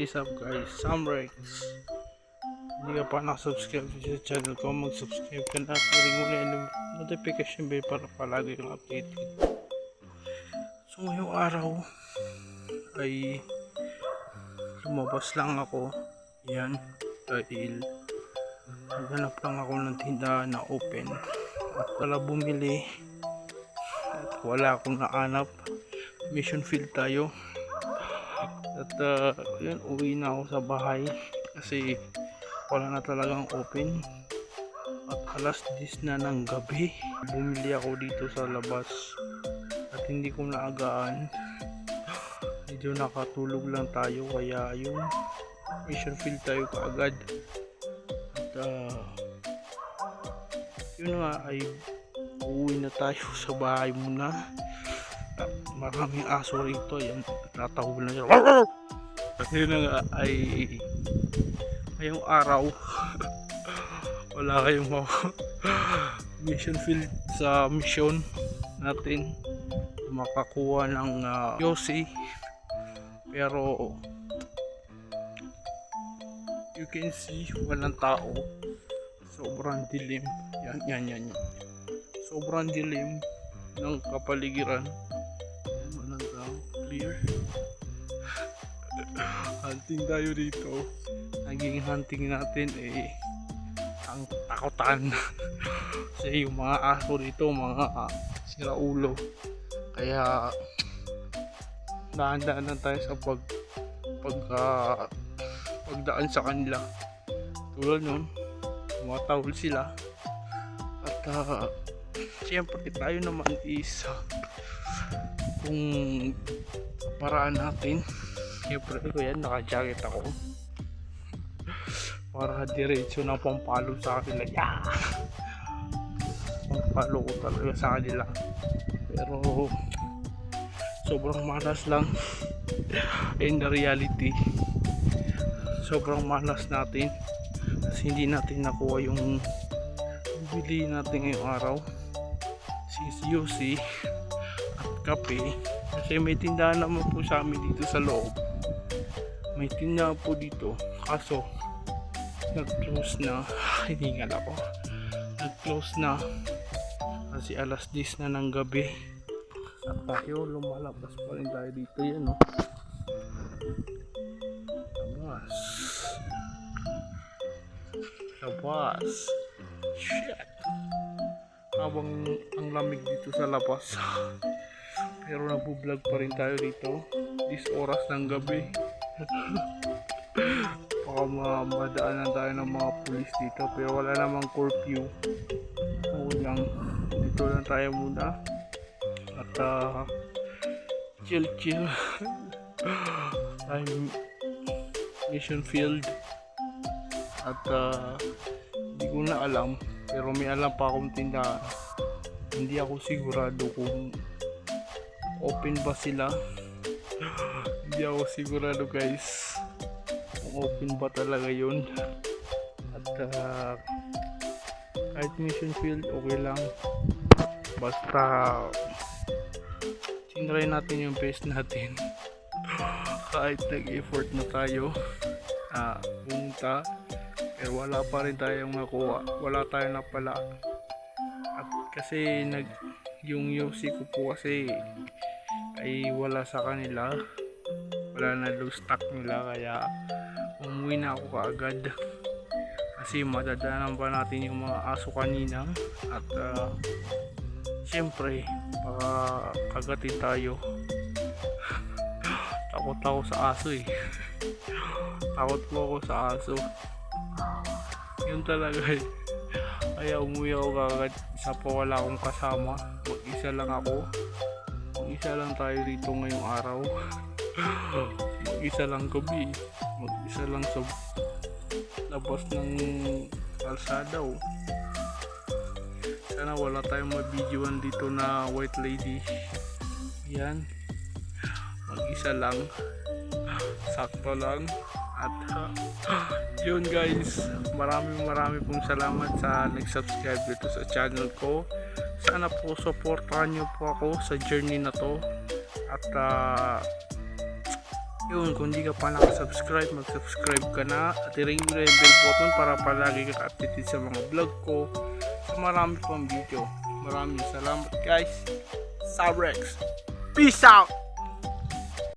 is up guys, Samrex. Hindi ka pa nakasubscribe sa channel ko, mag-subscribe ka na, kiring mo na yung notification bell para palagi kang updated. So ngayong araw ay lumabas lang ako, yan, dahil naghanap lang ako ng tindahan na open at pala bumili at wala akong naanap. Mission field tayo at yun, uwi na ako sa bahay kasi wala na talagang open at alas 10 na ng gabi. Bumili ako dito sa labas at hindi ko naagaan, medyo nakatulog lang tayo kaya yung mission field tayo kaagad at yun nga ay uuwi na tayo sa bahay muna. Maraming aso rito, yan, tatahol na siya. Yun na nga ay ngayong araw wala kayong mission field sa mission natin makakuha ng Yossi, pero you can see walang tao, sobrang dilim, yan. Sobrang dilim ng kapaligiran, walang tao, clear. Hunting tayo dito. Naging hunting natin ang takutan kasi yung mga aso dito mga siraulo, kaya dahan-dahan lang tayo sa pagdaan sa kanila. Tulad nun, tumatawol sila at siyempre tayo naman is kung paraan natin, siyempre ko yan, naka-jacket ako para diretso na pampalo sa kanila. Pampalo ko talaga sa kanila, pero sobrang malas lang. In the reality, sobrang malas natin kasi hindi natin nakuha yung bili natin ngayong araw, Yossi at kape, kasi may tindahan naman po sa amin dito sa loob. May tindahan po dito, kaso nag-close na. Hiningal ako, nag-close na kasi alas 10 na ng gabi at tayo lumalabas pa rin tayo dito. Yan o, labas, shit, habang ang lamig dito sa labas pero nabublog pa rin tayo dito this oras ng gabi. Baka madaanan tayo ng mga pulis dito, pero wala namang curfew. Oo lang, dito lang tayo muna at chill tayo mission field at hindi ko na alam, pero may alam pa akong tindahan. Hindi ako sigurado kung open ba sila. Hindi ako sigurado guys kung open ba talaga yun. At kahit mission field okay lang, basta tinry natin yung best natin. Kahit nag-effort na tayo pumunta, pero wala pa rin tayong nakuha, wala tayong napala. At kasi yung Yossi ko po kasi ay wala sa kanila, wala na loose stock nila, kaya umuwi na ako kaagad kasi madadaanan pa natin yung mga aso kanina at siyempre baka kagatin tayo. Takot ako sa aso takot po ako sa aso, yun talaga kaya umuwi ako kaagad. Isa pa wala akong kasama, mag-isa lang ako, mag-isa lang tayo dito ngayong araw. Mag-isa lang gabi, mag-isa lang sa labas ng kalsada. Sana wala tayong mabidyoan dito na white lady. Yan, mag-isa lang, sakto lang. At yun guys, marami pong salamat sa nag-subscribe dito sa channel ko. Sana po supportahan nyo po ako sa journey na to at Yun, kung di ka pa nakasubscribe, mag-subscribe ka na at i-ring mo na yung bell button para palagi ka updated sa mga vlog ko sa marami pang video. Maraming salamat guys. Sabrex. Peace out!